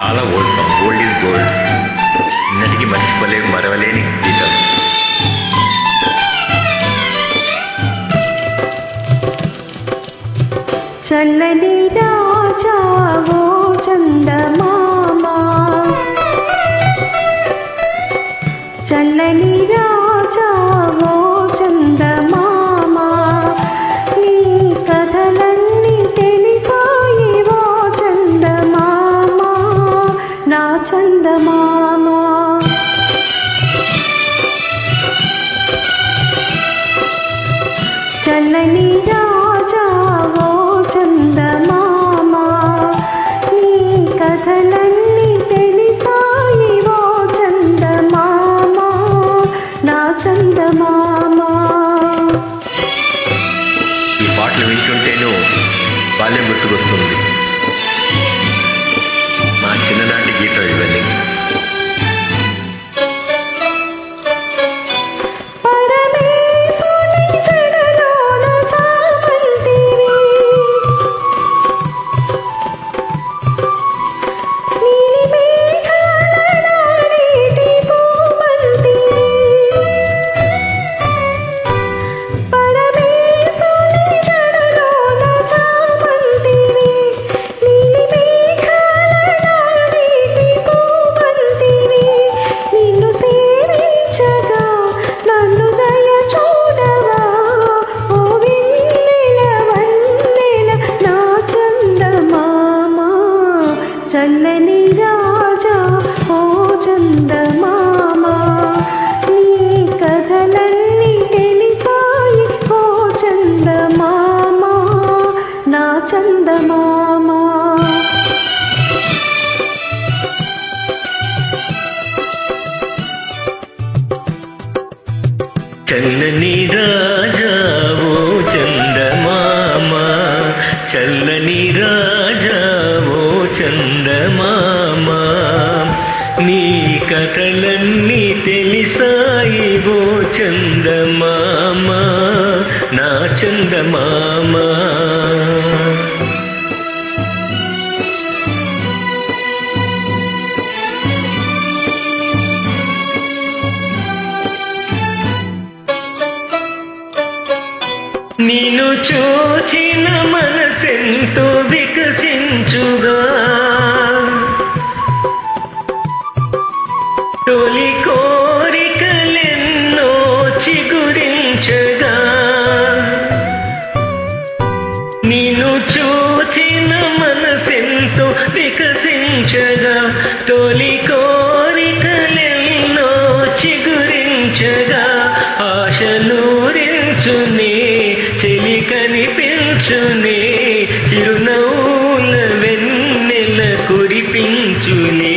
చాలా old song, old is gold. ఇన్నటికి మరవలేని గీతం. చల్లని రాజా ఓ చందమామా, చల్లని రాజా ఓ చందమామా, నీ కథలన్నీ తెలిసాయి ఓ చందమామా, నా చందమామా. చల్లని రాజా ఓ చందమామా, నీ కథలన్నీ తెలిసాయి ఓ చందమామా, నా చందమామా. ఈ పాటలు వింటుంటేనూ బాల్యం గుర్తుకొస్తుంది. మా చిన్ననాటి గీతం ఇవన్నీ. చల్లని రాజా ఓ చందమామా, నీ కథలన్నీ తెలిసాయి ఓ చందమామా, నా చందమామా. చల్లని రాజా ఓ చందమామా, చల్లని రాజా ఓ చందమామా, నీ కథలన్నీ తెలిసాయి ఓ చందమామా, నా చందమామా. నిన్ను చూచిన మనసెంతో వికసించుగా, తొలి కోరికలెన్నో చిగురించగా, నిన్ను చూచిన మనసెంతో వికసించగా, తొలి కోరికలెన్నో చిగురించగా, ఆశలూరించునే చెలి కనిపించునే, చిరునవ్వుల వెన్నెల కురిపించునే.